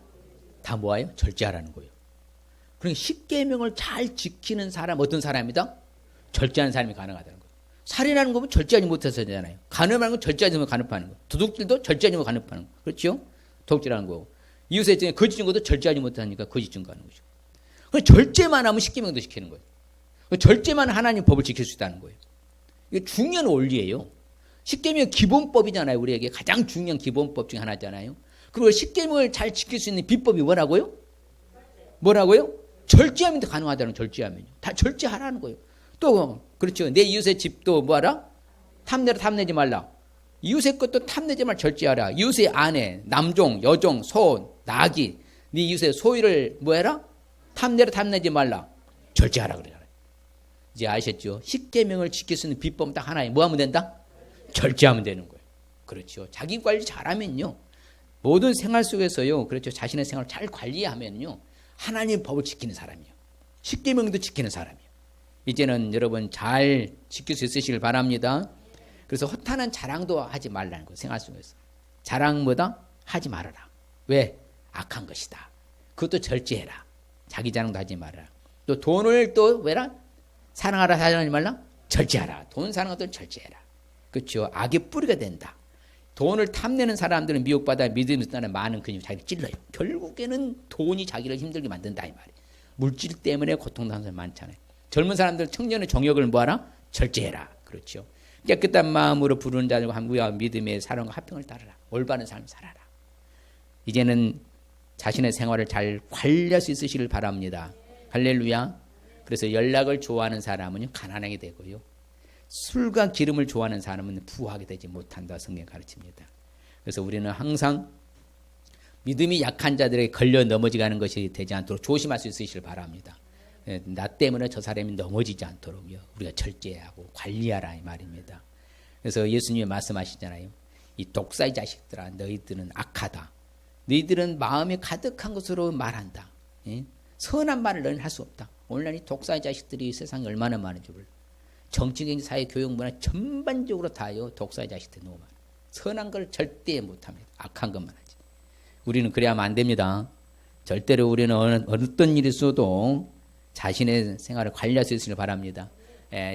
다 뭐예요? 절제하라는 거예요. 그러니까 십계명을 잘 지키는 사람 어떤 사람이다? 절제하는 사람이 가능하다는 거예요. 살인하는 거면 절제하지 못해서잖아요. 간음하는 건 절제하지 못해서 간음하는 거예요. 도둑질도 절제하지 못해서 간음하는 거예요. 그렇죠? 도둑질하는 거고. 이웃에 대해 거짓 증거도 절제하지 못하니까 거짓 증거하는 거죠. 절제만 하면 십계명도 지키는 거예요. 절제만 하나님 법을 지킬 수 있다는 거예요. 이게 중요한 원리예요. 십계명 기본법이잖아요. 우리에게 가장 중요한 기본법 중에 하나잖아요. 그리고 십계명을 잘 지킬 수 있는 비법이 뭐라고요? 뭐라고요? 절제하면 가능하다는 절제하면요. 다 절제하라는 거예요. 또 그렇죠. 내 이웃의 집도 뭐하라? 탐내지 말라. 이웃의 것도 탐내지 말라. 절제하라. 이웃의 아내, 남종, 여종, 소, 나귀, 네 이웃의 소유를 뭐해라? 탐내지 말라. 절제하라 그러잖아요. 이제 아셨죠? 십계명을 지킬 수 있는 비법은 딱 하나예요. 뭐 하면 된다? 절제하면 되는 거예요. 그렇죠. 자기 관리 잘하면요. 모든 생활 속에서요. 그렇죠. 자신의 생활을 잘 관리하면요. 하나님의 법을 지키는 사람이에요. 십계명도 지키는 사람이에요. 이제는 여러분 잘 지킬 수 있으시길 바랍니다. 그래서 허탄한 자랑도 하지 말라는 거예요. 생활 속에서. 자랑보다 하지 말아라. 왜? 악한 것이다. 그것도 절제해라. 자기 자랑도 하지 말아라. 또 돈을 또 왜라? 사랑하라 사랑하지 말라? 절제하라. 돈 사랑하는 것도 절제해라. 그렇죠. 악의 뿌리가 된다. 돈을 탐내는 사람들은 미혹받아 믿음이 있다는 많은 근육이 자기를 찔러요. 결국에는 돈이 자기를 힘들게 만든다 이 말이에요. 물질 때문에 고통당하는 사람이 많잖아요. 젊은 사람들 청년의 정욕을 뭐하라? 절제해라. 그렇죠. 깨끗한 마음으로 부르는 자들과 함과 믿음의 사랑과 화평을 따르라. 올바른 삶을 살아라. 이제는 자신의 생활을 잘 관리할 수 있으시길 바랍니다. 할렐루야. 그래서 연락을 좋아하는 사람은 가난하게 되고요. 술과 기름을 좋아하는 사람은 부하게 되지 못한다. 성경 가르칩니다. 그래서 우리는 항상 믿음이 약한 자들에게 걸려 넘어지가는 것이 되지 않도록 조심할 수 있으시길 바랍니다. 나 때문에 저 사람이 넘어지지 않도록요. 우리가 절제하고 관리하라 이 말입니다. 그래서 예수님이 말씀하시잖아요. 이 독사의 자식들아 너희들은 악하다. 너희들은 마음이 가득한 것으로 말한다. 예? 선한 말을 너희는 할 수 없다. 오늘날 이 독사의 자식들이 세상에 얼마나 많은지 몰라. 정치, 경제, 사회, 교육, 문화 전반적으로 다요. 독사의 자식들이 너무 많아요. 선한 걸 절대 못합니다. 악한 것만 하지. 우리는 그래야 하면 안 됩니다. 절대로 우리는 어떤 일이 있어도 자신의 생활을 관리할 수 있으길 바랍니다.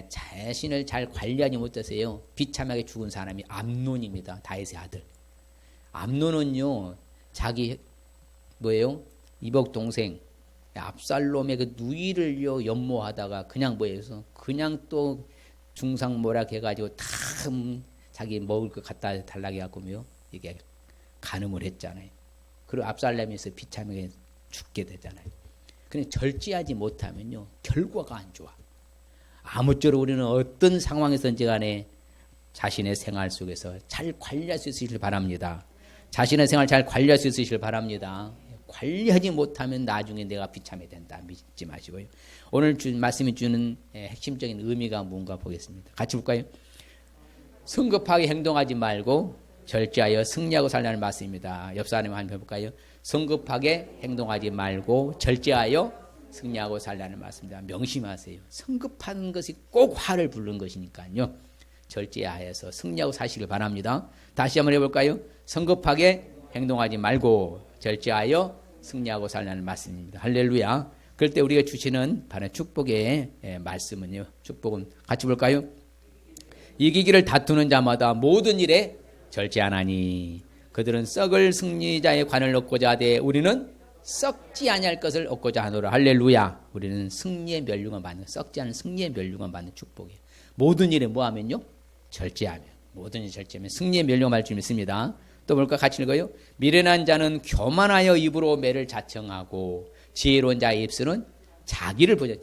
자신을 잘 관리하지 못해서요. 비참하게 죽은 사람이 암논입니다. 다윗의 아들. 암논은요. 자기 뭐예요? 이복 동생 압살롬의 그 누이를요 연모하다가 그냥 뭐해서 그냥 또 중상모략 해가지고 다 자기 먹을 거 갖다 달라고 해갖고요 이게 간음을 했잖아요. 그리고 압살롬에서 비참하게 죽게 되잖아요. 그냥 절제하지 못하면요 결과가 안 좋아. 아무쪼록 우리는 어떤 상황에서든지 간에 자신의 생활 속에서 잘 관리할 수 있으시길 바랍니다. 자신의 생활 잘 관리할 수 있으시길 바랍니다. 관리하지 못하면 나중에 내가 비참해 된다. 믿지 마시고요. 오늘 말씀이 주는 핵심적인 의미가 뭔가 보겠습니다. 같이 볼까요? 성급하게 행동하지 말고 절제하여 승리하고 살라는 말씀입니다. 옆 사람을 한번 해볼까요? 성급하게 행동하지 말고 절제하여 승리하고 살라는 말씀입니다. 명심하세요. 성급한 것이 꼭 화를 부르는 것이니까요. 절제하여서 승리하고 사시길 바랍니다. 다시 한번 해볼까요? 성급하게 행동하지 말고 절제하여 승리하고 살라는 말씀입니다. 할렐루야. 그럴 때 우리가 주시는 바로 축복의 말씀은요. 축복은 같이 볼까요? 이기기를 다투는 자마다 모든 일에 절제하나니 그들은 썩을 승리자의 관을 얻고자 하되 우리는 썩지 아니할 것을 얻고자 하노라. 할렐루야. 우리는 승리의 멸류관 받는 썩지 않은 승리의 멸류관 받는 축복이에요. 모든 일에 뭐하면요? 절제하면. 모든 일에 절제하면 승리의 멸류관 받을 줄 믿습니다. 또 뭘까? 같이 읽어요. 미련한 자는 교만하여 입으로 매를 자청하고 지혜로운 자의 입술은 자기를 보존.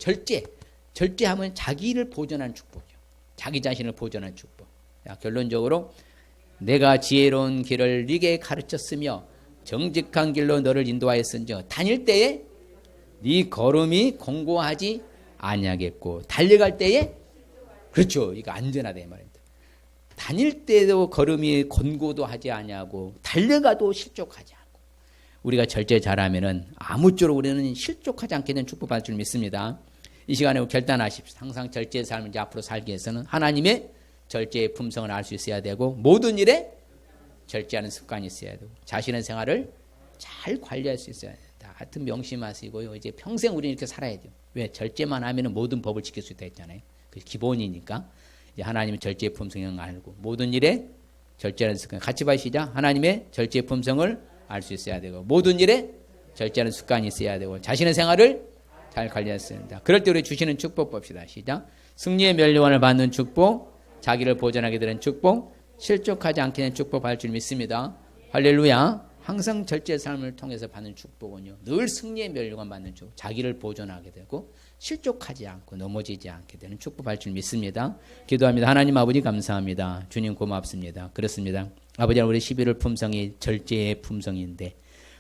절제하면 자기를 보존하는 축복이요. 자기 자신을 보존하는 축복. 자, 결론적으로 내가 지혜로운 길을 네게 가르쳤으며 정직한 길로 너를 인도하였은즉 다닐 때에 네 걸음이 공고하지 아니하겠고 달려갈 때에 그렇죠. 이거 안전하다 이 말입니다. 다닐 때도 걸음이 권고도 하지 아니하고 달려가도 실족하지 않고 우리가 절제 잘하면은 아무쪼록 우리는 실족하지 않게 된 축복 받을 줄 믿습니다. 이 시간에 결단하십시오. 항상 절제의 삶을 이제 앞으로 살기 위해서는 하나님의 절제의 품성을 알 수 있어야 되고 모든 일에 절제하는 습관이 있어야 되고 자신의 생활을 잘 관리할 수 있어야 된다. 하여튼 명심하시고요. 이제 평생 우리는 이렇게 살아야 돼요. 왜? 절제만 하면 모든 법을 지킬 수 있다 했잖아요. 그게 기본이니까. 이제 하나님의 절제의 품성을 알고 모든 일에 절제하는 습관. 같이 봐시자. 하나님의 절제의 품성을 알 수 있어야 되고 모든 일에 절제하는 습관이 있어야 되고 자신의 생활을 잘 관리해야 된다. 그럴 때 우리 주시는 축복 봅시다. 시작. 승리의 면류관을 받는 축복, 자기를 보존하게 되는 축복, 실족하지 않게 되는 축복 받을 줄 믿습니다. 할렐루야. 항상 절제의 삶을 통해서 받는 축복은요. 늘 승리의 면류관 받는 축복, 자기를 보존하게 되고 실족하지 않고 넘어지지 않게 되는 축복 받을 줄 믿습니다. 기도합니다. 하나님 아버지 감사합니다. 주님 고맙습니다. 그렇습니다. 아버지 우리 11월 품성이 절제의 품성인데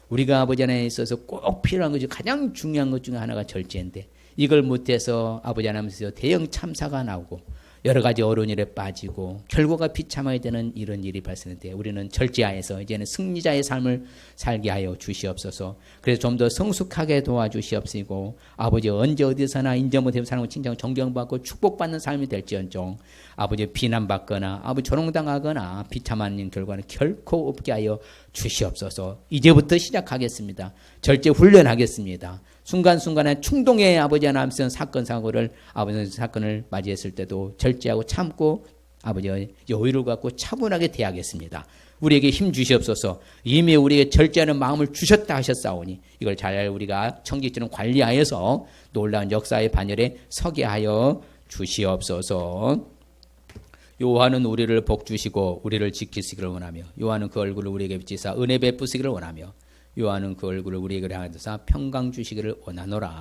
우리가 아버지 안에 있어서 꼭 필요한 것이 가장 중요한 것 중에 하나가 절제인데 이걸 못해서 아버지 하나님께서 대형 참사가 나오고 여러 가지 어려운 일에 빠지고 결과가 비참하게 되는 이런 일이 발생했는데 우리는 절제하여서 이제는 승리자의 삶을 살게 하여 주시옵소서. 그래서 좀 더 성숙하게 도와주시옵시고 아버지 언제 어디서나 인정 못해서 사람을 칭찬 존경받고 축복받는 삶이 될지언정 아버지 비난받거나 아버지 조롱당하거나 비참한 결과는 결코 없게 하여 주시옵소서. 이제부터 시작하겠습니다. 절제 훈련하겠습니다. 순간순간에 충동의 아버지 하나님께서 사건 사고를 아버지 사건을 맞이했을 때도 절제하고 참고 아버지 여유를 갖고 차분하게 대하겠습니다. 우리에게 힘 주시옵소서. 이미 우리에게 절제하는 마음을 주셨다 하셨사오니 이걸 잘 우리가 청지기처럼 관리하여서 놀라운 역사의 반열에 서게 하여 주시옵소서. 요한은 우리를 복주시고 우리를 지키시기를 원하며 요한은 그 얼굴을 우리에게 비치사 은혜 베푸시기를 원하며 요한은 그 얼굴을 우리에게 향하사 평강 주시기를 원하노라.